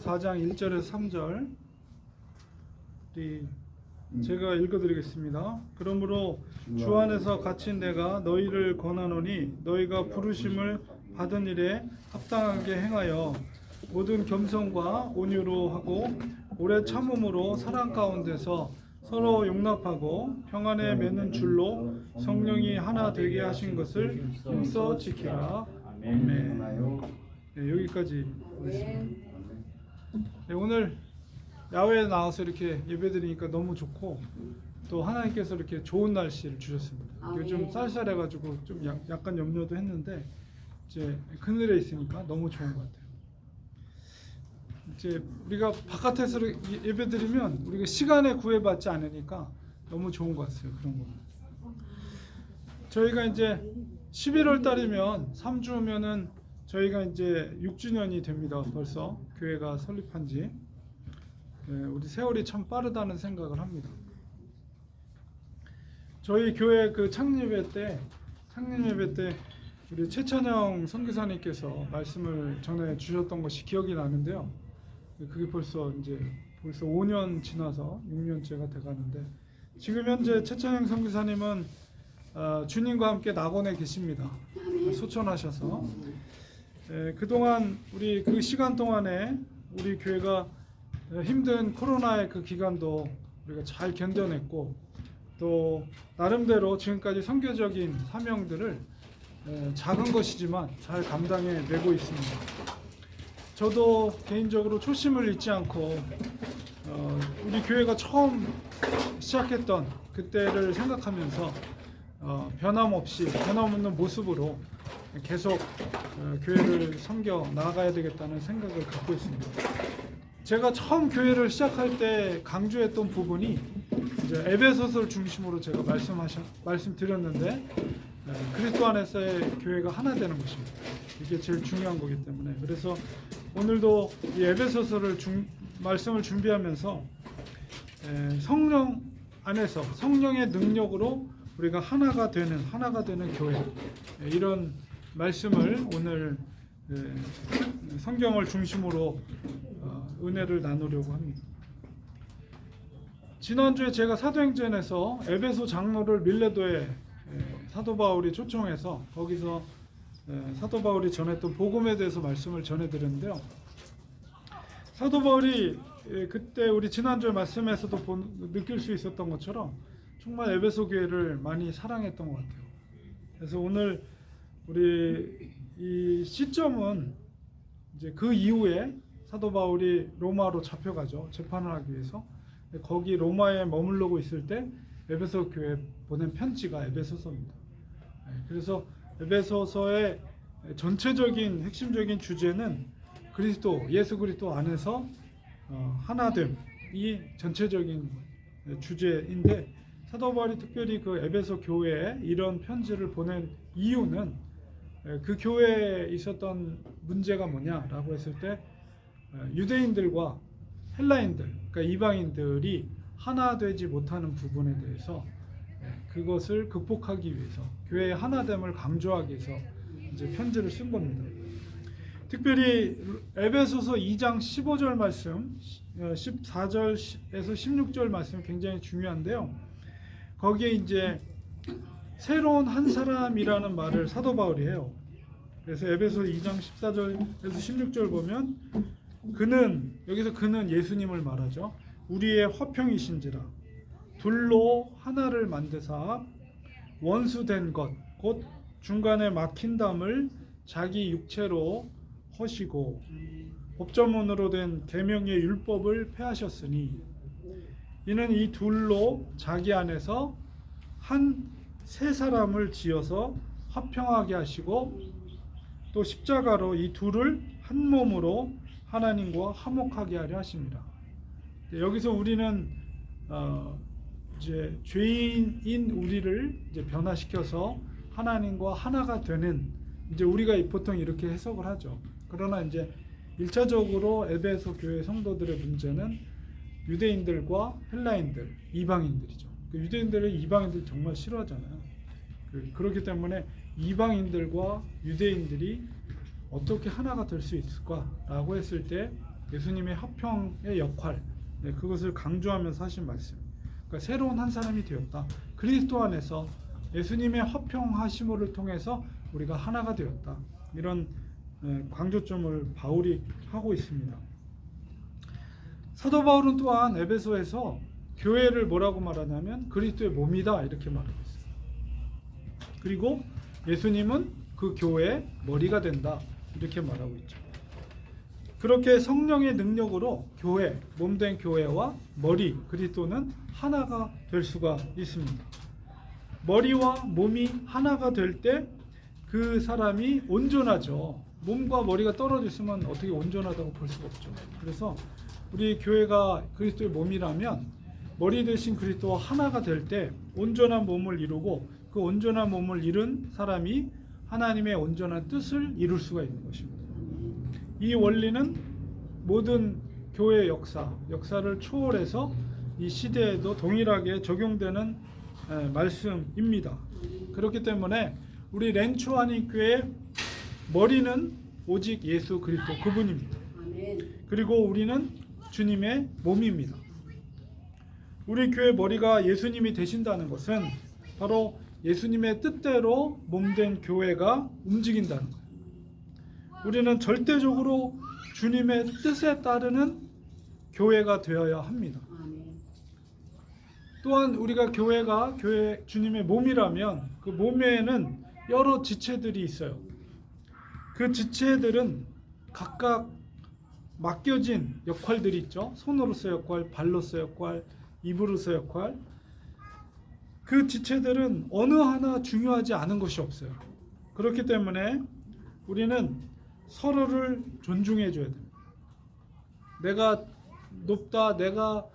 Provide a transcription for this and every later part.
4장 1절에서 3절 제가 읽어드리겠습니다. 그러므로 주 안에서 갇힌 내가 너희를 권하노니 너희가 부르심을 받은 일에 합당하게 행하여 모든 겸손과 온유로 하고 오래 참음으로 사랑 가운데서 서로 용납하고 평안에 맺는 줄로 성령이 하나 되게 하신 것을 힘써 지키라. 아멘. 네, 여기까지 하겠습니다. 네, 오늘 야외에 나와서 이렇게 예배드리니까 너무 좋고 또 하나님께서 이렇게 좋은 날씨를 주셨습니다. 요즘 쌀쌀해가지고 좀 약간 염려도 했는데 이제 그늘에 있으니까 너무 좋은 것 같아요. 이제 우리가 바깥에서 예배드리면 우리가 시간에 구애받지 않으니까 너무 좋은 것 같아요. 그런 거. 저희가 이제 11월 달이면 3주면은 저희가 이제 6주년이 됩니다. 벌써 교회가 설립한 지. 우리 세월이 참 빠르다는 생각을 합니다. 저희 교회 그 창립 예배 때 우리 최찬영 선교사님께서 말씀을 전해 주셨던 것이 기억이 나는데요. 그게 벌써 5년 지나서 6년째가 돼가는데 지금 현재 최찬영 선교사님은 주님과 함께 낙원에 계십니다. 소천하셔서 그동안 우리 그 시간 동안에 우리 교회가 힘든 코로나의 그 기간도 우리가 잘 견뎌냈고 또 나름대로 지금까지 선교적인 사명들을 작은 것이지만 잘 감당해내고 있습니다. 저도 개인적으로 초심을 잃지 않고 우리 교회가 처음 시작했던 그때를 생각하면서 변함없는 모습으로 계속 교회를 섬겨 나아가야 되겠다는 생각을 갖고 있습니다. 제가 처음 교회를 시작할 때 강조했던 부분이 이제 에베소서를 중심으로 제가 말씀드렸는데 그리스도 안에서의 교회가 하나 되는 것입니다. 이게 제일 중요한 거기 때문에 그래서 오늘도 이 에베소서를 말씀을 준비하면서 성령 안에서 성령의 능력으로 우리가 하나가 되는 교회 이런 말씀을 오늘 성경을 중심으로 은혜를 나누려고 합니다. 지난주에 제가 사도행전에서 에베소 장로를 밀레도에 사도 바울이 초청해서 거기서 사도 바울이 전했던 복음에 대해서 말씀을 전해드렸는데요. 사도 바울이 그때 우리 지난주에 말씀에서도 느낄 수 있었던 것처럼 정말 에베소 교회를 많이 사랑했던 것 같아요. 그래서 오늘 우리 이 시점은 이제 그 이후에 사도 바울이 로마로 잡혀가죠. 재판을 하기 위해서. 거기 로마에 머무르고 있을 때 에베소 교회에 보낸 편지가 에베소서입니다. 그래서 에베소서의 전체적인 핵심적인 주제는 예수 그리스도 안에서 하나됨이 전체적인 주제인데 사도 바울이 특별히 그 에베소 교회에 이런 편지를 보낸 이유는 그 교회에 있었던 문제가 뭐냐라고 했을 때 유대인들과 헬라인들, 그러니까 이방인들이 하나 되지 못하는 부분에 대해서 그것을 극복하기 위해서 교회의 하나됨을 강조하기 위해서 이제 편지를 쓴 겁니다. 특별히 에베소서 2장 15절 말씀, 14절에서 16절 말씀 굉장히 중요한데요. 거기에 이제 새로운 한 사람이라는 말을 사도 바울이 해요. 그래서 에베소 2장 14절에서 16절 보면 여기서 그는 예수님을 말하죠. 우리의 화평이신지라 둘로 하나를 만드사 원수된 것 곧 중간에 막힌 담을 자기 육체로 허시고 법조문으로 된 계명의 율법을 폐하셨으니 이는 이 둘로 자기 안에서 새 사람을 지어서 화평하게 하시고 또 십자가로 이 둘을 한 몸으로 하나님과 화목하게 하려 하십니다. 여기서 우리는 이제 죄인인 우리를 이제 변화시켜서 하나님과 하나가 되는 이제 우리가 보통 이렇게 해석을 하죠. 그러나 이제 1차적으로 에베소 교회 성도들의 문제는 유대인들과 헬라인들, 이방인들이죠. 유대인들은 이방인들 정말 싫어하잖아요. 그렇기 때문에 이방인들과 유대인들이 어떻게 하나가 될 수 있을까라고 했을 때 예수님의 화평의 역할, 그것을 강조하면서 하신 말씀. 그러니까 새로운 한 사람이 되었다. 그리스도 안에서 예수님의 화평하심을 통해서 우리가 하나가 되었다. 이런 강조점을 바울이 하고 있습니다. 사도 바울은 또한 에베소에서 교회를 뭐라고 말하냐면 그리스도의 몸이다 이렇게 말하고 있어요. 그리고 예수님은 그 교회의 머리가 된다 이렇게 말하고 있죠. 그렇게 성령의 능력으로 교회, 몸된 교회와 머리, 그리스도는 하나가 될 수가 있습니다. 머리와 몸이 하나가 될 때 그 사람이 온전하죠. 몸과 머리가 떨어져 있으면 어떻게 온전하다고 볼 수가 없죠. 그래서 우리 교회가 그리스도의 몸이라면 머리 대신 그리스도와 하나가 될 때 온전한 몸을 이루고 그 온전한 몸을 이룬 사람이 하나님의 온전한 뜻을 이룰 수가 있는 것입니다. 이 원리는 모든 교회 역사를 초월해서 이 시대에도 동일하게 적용되는 말씀입니다. 그렇기 때문에 우리 렌초아니 교회 머리는 오직 예수 그리스도 그분입니다. 그리고 우리는 주님의 몸입니다. 우리 교회 머리가 예수님이 되신다는 것은 바로 예수님의 뜻대로 몸된 교회가 움직인다는 거예요. 우리는 절대적으로 주님의 뜻에 따르는 교회가 되어야 합니다. 또한 우리가 교회가 주님의 몸이라면 그 몸에는 여러 지체들이 있어요. 그 지체들은 각각 맡겨진 역할들이 있죠. 손으로서 역할, 발로서 역할, 입으로서 역할. 그 지체들은 어느 하나 중요하지 않은 것이 없어요. 그렇기 때문에 우리는 서로를 존중해 줘야 됩니다. 내가 높다, 내가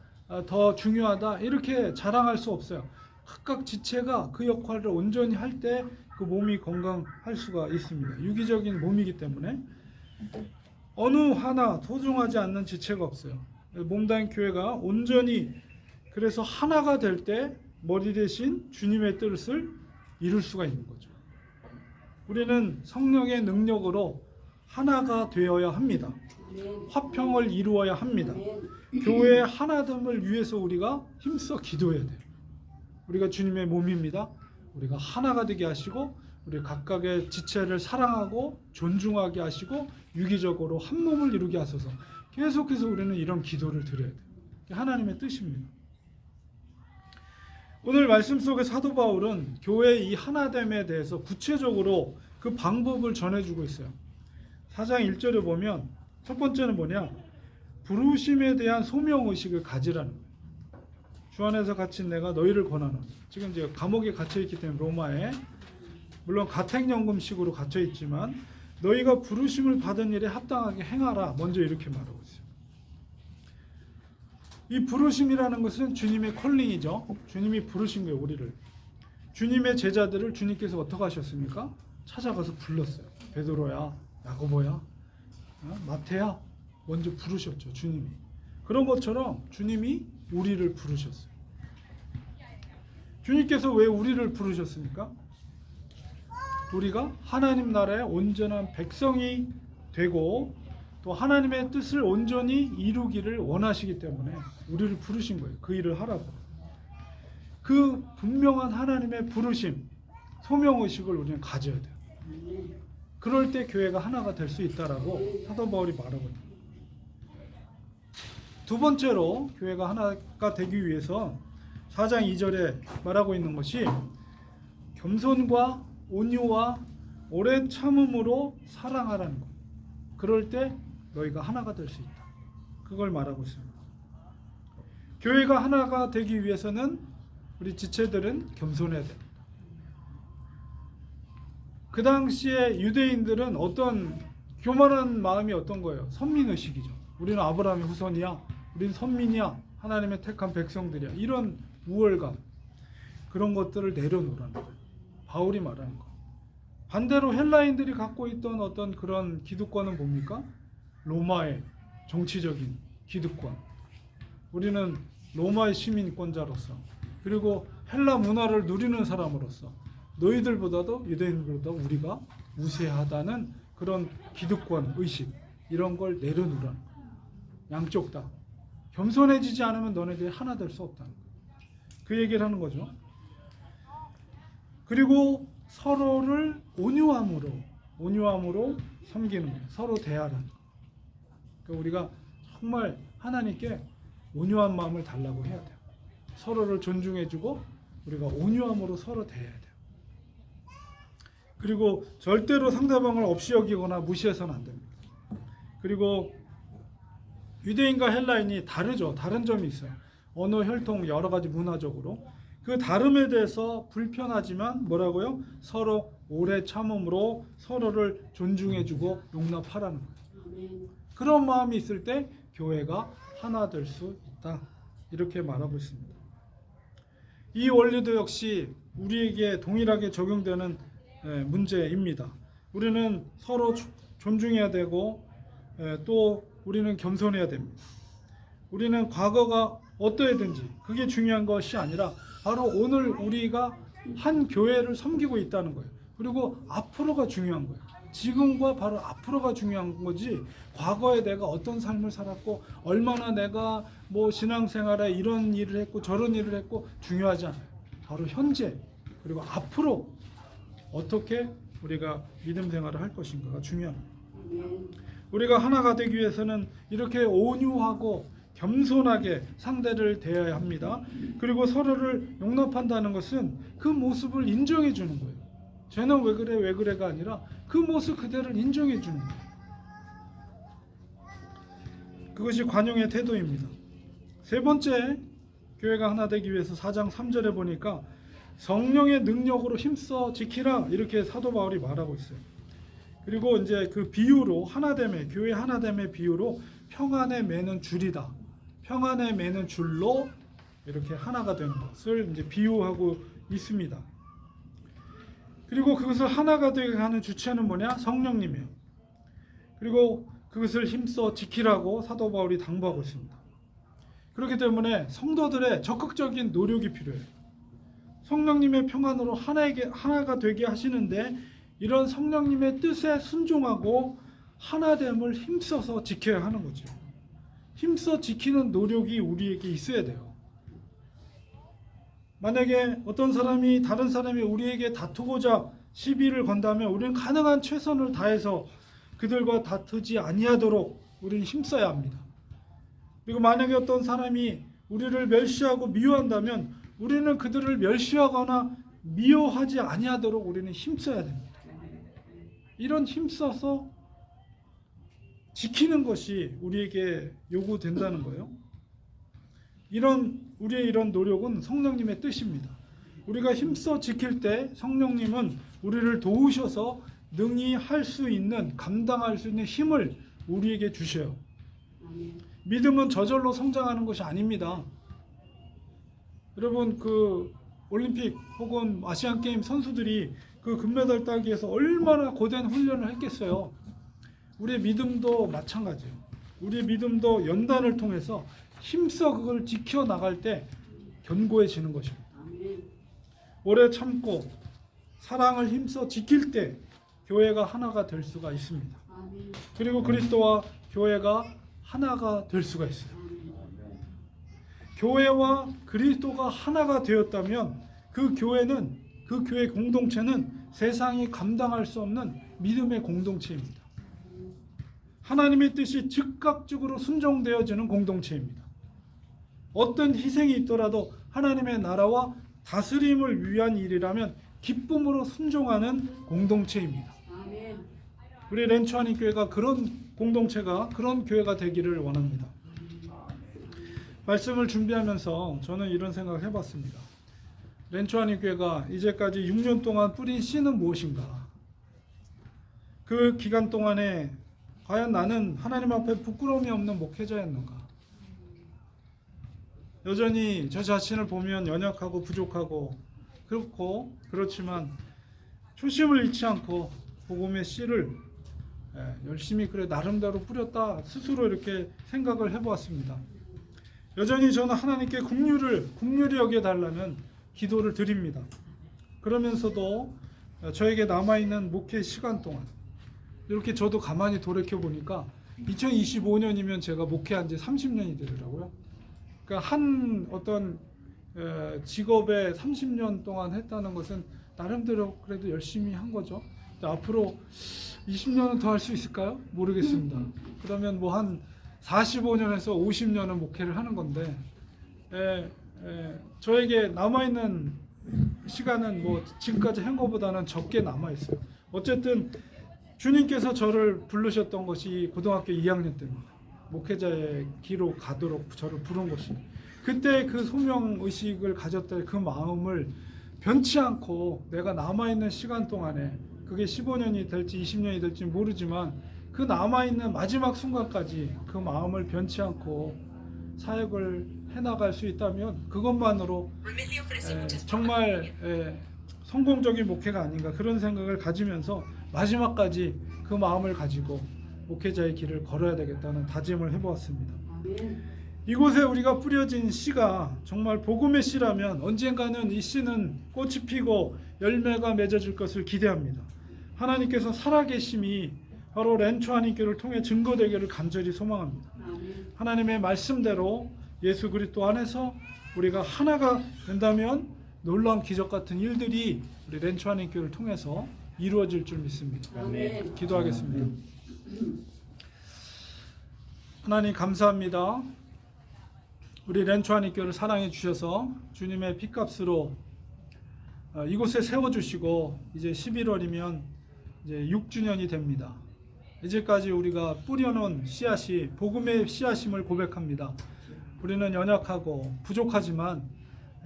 더 중요하다 이렇게 자랑할 수 없어요. 각각 지체가 그 역할을 온전히 할 때 그 몸이 건강할 수가 있습니다. 유기적인 몸이기 때문에 어느 하나 소중하지 않는 지체가 없어요. 몸단 교회가 온전히 그래서 하나가 될 때 머리 대신 주님의 뜻을 이룰 수가 있는 거죠. 우리는 성령의 능력으로 하나가 되어야 합니다. 화평을 이루어야 합니다. 교회의 하나됨을 위해서 우리가 힘써 기도해야 돼요. 우리가 주님의 몸입니다. 우리가 하나가 되게 하시고 우리 각각의 지체를 사랑하고 존중하게 하시고 유기적으로 한 몸을 이루게 하소서. 계속해서 우리는 이런 기도를 드려야 돼요. 하나님의 뜻입니다. 오늘 말씀 속에 사도 바울은 교회의 이 하나됨에 대해서 구체적으로 그 방법을 전해주고 있어요. 4장 1절에 보면 첫 번째는 뭐냐? 부르심에 대한 소명의식을 가지라는 거예요. 주 안에서 갇힌 내가 너희를 권하노니. 지금 이제 감옥에 갇혀있기 때문에 로마에 물론 가택연금식으로 갇혀있지만 너희가 부르심을 받은 일에 합당하게 행하라. 먼저 이렇게 말하고 있어요. 이 부르심이라는 것은 주님의 콜링이죠. 주님이 부르신 거예요, 우리를. 주님의 제자들을 주님께서 어떻게 하셨습니까? 찾아가서 불렀어요. 베드로야, 야고보야, 마태야, 먼저 부르셨죠, 주님이. 그런 것처럼 주님이 우리를 부르셨어요. 주님께서 왜 우리를 부르셨습니까? 우리가 하나님 나라의 온전한 백성이 되고 또 하나님의 뜻을 온전히 이루기를 원하시기 때문에 우리를 부르신 거예요. 그 일을 하라고. 그 분명한 하나님의 부르심, 소명의식을 우리는 가져야 돼요. 그럴 때 교회가 하나가 될 수 있다라고 사도 바울이 말하고 있습니다. 두 번째로 교회가 하나가 되기 위해서 4장 2절에 말하고 있는 것이 겸손과 온유와 오래 참음으로 사랑하라는 것. 그럴 때 너희가 하나가 될 수 있다. 그걸 말하고 있습니다. 교회가 하나가 되기 위해서는 우리 지체들은 겸손해야 됩니다. 그 당시에 유대인들은 어떤 교만한 마음이 어떤 거예요? 선민의식이죠. 우리는 아브라함의 후손이야. 우리는 선민이야. 하나님의 택한 백성들이야. 이런 우월감, 그런 것들을 내려놓으라는 거예요. 바울이 말하는 거. 반대로 헬라인들이 갖고 있던 어떤 그런 기득권은 뭡니까? 로마의 정치적인 기득권. 우리는 로마의 시민권자로서 그리고 헬라 문화를 누리는 사람으로서 너희들보다도 유대인들보다 우리가 우세하다는 그런 기득권 의식, 이런 걸 내려놓으라는 거예요. 양쪽 다. 겸손해지지 않으면 너네들이 하나 될 수 없다는 거예요. 그 얘기를 하는 거죠. 그리고 서로를 온유함으로 섬기는 거예요. 서로 대하라는 거예요. 그러니까 우리가 정말 하나님께 온유한 마음을 달라고 해야 돼요. 서로를 존중해주고 우리가 온유함으로 서로 대해야 돼요. 그리고 절대로 상대방을 없이 여기거나 무시해서는 안 됩니다. 그리고 유대인과 헬라인이 다르죠. 다른 점이 있어요. 언어, 혈통, 여러 가지 문화적으로. 그 다름에 대해서 불편하지만 뭐라고요? 서로 오래 참음으로 서로를 존중해주고 용납하라는 거예요. 그런 마음이 있을 때 교회가 하나 될 수 있다. 이렇게 말하고 있습니다. 이 원리도 역시 우리에게 동일하게 적용되는 문제입니다. 우리는 서로 존중해야 되고 또 우리는 겸손해야 됩니다. 우리는 과거가 어떠했든지 그게 중요한 것이 아니라 바로 오늘 우리가 한 교회를 섬기고 있다는 거예요. 그리고 앞으로가 중요한 거예요. 지금과 바로 앞으로가 중요한 거지 과거에 내가 어떤 삶을 살았고 얼마나 내가 뭐 신앙생활에 이런 일을 했고 저런 일을 했고 중요하지 않아요. 바로 현재 그리고 앞으로 어떻게 우리가 믿음 생활을 할 것인가가 중요합니다. 우리가 하나가 되기 위해서는 이렇게 온유하고 겸손하게 상대를 대해야 합니다. 그리고 서로를 용납한다는 것은 그 모습을 인정해 주는 거예요. 쟤는 왜 그래 왜 그래가 아니라 그 모습 그대를 인정해 주는 거예요. 그것이 관용의 태도입니다. 세 번째, 교회가 하나 되기 위해서 4장 3절에 보니까 성령의 능력으로 힘써 지키라 이렇게 사도 바울이 말하고 있어요. 그리고 이제 그 비유로 하나됨의 교회 하나됨의 비유로 평안에 매는 줄이다. 평안에 매는 줄로 이렇게 하나가 되는 것을 이제 비유하고 있습니다. 그리고 그것을 하나가 되게 하는 주체는 뭐냐? 성령님이에요. 그리고 그것을 힘써 지키라고 사도 바울이 당부하고 있습니다. 그렇기 때문에 성도들의 적극적인 노력이 필요해요. 성령님의 평안으로 하나가 되게 하시는데 이런 성령님의 뜻에 순종하고 하나됨을 힘써서 지켜야 하는 거죠. 힘써 지키는 노력이 우리에게 있어야 돼요. 만약에 어떤 사람이 다른 사람이 우리에게 다투고자 시비를 건다면 우리는 가능한 최선을 다해서 그들과 다투지 아니하도록 우리는 힘써야 합니다. 그리고 만약에 어떤 사람이 우리를 멸시하고 미워한다면 우리는 그들을 멸시하거나 미워하지 아니하도록 우리는 힘써야 됩니다. 이런 힘써서 지키는 것이 우리에게 요구된다는 거예요. 우리의 이런 노력은 성령님의 뜻입니다. 우리가 힘써 지킬 때 성령님은 우리를 도우셔서 능히 할 수 있는, 감당할 수 있는 힘을 우리에게 주셔요. 믿음은 저절로 성장하는 것이 아닙니다. 여러분 그 올림픽 혹은 아시안게임 선수들이 그 금메달 따기 위해서 얼마나 고된 훈련을 했겠어요. 우리의 믿음도 마찬가지예요. 우리의 믿음도 연단을 통해서 힘써 그걸 지켜나갈 때 견고해지는 것입니다. 오래 참고 사랑을 힘써 지킬 때 교회가 하나가 될 수가 있습니다. 그리고 그리스도와 교회가 하나가 될 수가 있어요. 교회와 그리스도가 하나가 되었다면 그 교회 공동체는 세상이 감당할 수 없는 믿음의 공동체입니다. 하나님의 뜻이 즉각적으로 순종되어지는 공동체입니다. 어떤 희생이 있더라도 하나님의 나라와 다스림을 위한 일이라면 기쁨으로 순종하는 공동체입니다. 우리 렌추아니 교회가 그런 공동체가, 그런 교회가 되기를 원합니다. 말씀을 준비하면서 저는 이런 생각을 해봤습니다. 렌추아니 교회가 이제까지 6년 동안 뿌린 씨는 무엇인가? 그 기간 동안에 과연 나는 하나님 앞에 부끄러움이 없는 목회자였는가? 여전히 저 자신을 보면 연약하고 부족하고 그렇지만 초심을 잃지 않고 복음의 씨를 열심히 나름대로 뿌렸다 스스로 이렇게 생각을 해보았습니다. 여전히 저는 하나님께 긍휼히 여겨달라는 기도를 드립니다. 그러면서도 저에게 남아있는 목회 시간 동안 이렇게 저도 가만히 돌이켜 보니까 2025년이면 제가 목회한 지 30년이 되더라고요. 그러니까 한 어떤 직업에 30년 동안 했다는 것은 나름대로 그래도 열심히 한 거죠. 앞으로 20년은 더 할 수 있을까요? 모르겠습니다. 그러면 뭐 한 45년에서 50년은 목회를 하는 건데 저에게 남아있는 시간은 뭐 지금까지 한 것보다는 적게 남아있어요. 어쨌든 주님께서 저를 부르셨던 것이 고등학교 2학년 때입니다. 목회자의 기로 가도록 저를 부른 것이. 그때 그 소명의식을 가졌던 그 마음을 변치 않고 내가 남아있는 시간 동안에 그게 15년이 될지 20년이 될지 모르지만 그 남아있는 마지막 순간까지 그 마음을 변치 않고 사역을 해나갈 수 있다면 그것만으로 정말 성공적인 목회가 아닌가 그런 생각을 가지면서 마지막까지 그 마음을 가지고 목회자의 길을 걸어야 되겠다는 다짐을 해보았습니다. 이곳에 우리가 뿌려진 씨가 정말 복음의 씨라면 언젠가는 이 씨는 꽃이 피고 열매가 맺어질 것을 기대합니다. 하나님께서 살아계심이 바로 렌초하님께를 통해 증거되기를 간절히 소망합니다. 하나님의 말씀대로 예수 그리스도 안에서 우리가 하나가 된다면 놀라운 기적 같은 일들이 우리 렌초하님께를 통해서 이루어질 줄 믿습니다. 아멘. 기도하겠습니다. 하나님 감사합니다. 우리 렌초하님께를 사랑해 주셔서 주님의 피값으로 이곳에 세워주시고 이제 11월이면 이제 6주년이 됩니다. 이제까지 우리가 뿌려놓은 씨앗이 복음의 씨앗임을 고백합니다. 우리는 연약하고 부족하지만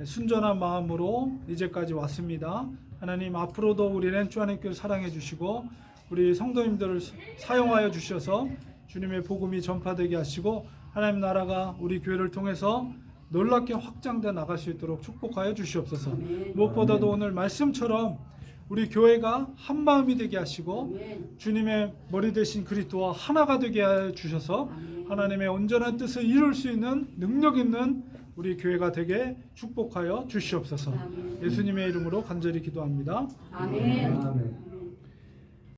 순전한 마음으로 이제까지 왔습니다. 하나님 앞으로도 우리 렌초하님께를 사랑해 주시고 우리 성도님들을 사용하여 주셔서 주님의 복음이 전파되게 하시고 하나님 나라가 우리 교회를 통해서 놀랍게 확장돼 나갈 수 있도록 축복하여 주시옵소서. 무엇보다도 오늘 말씀처럼 우리 교회가 한 마음이 되게 하시고 주님의 머리 대신 그리스도와 하나가 되게 하여 주셔서 하나님의 온전한 뜻을 이룰 수 있는 능력 있는 우리 교회가 되게 축복하여 주시옵소서. 예수님의 이름으로 간절히 기도합니다. 아멘. 아멘.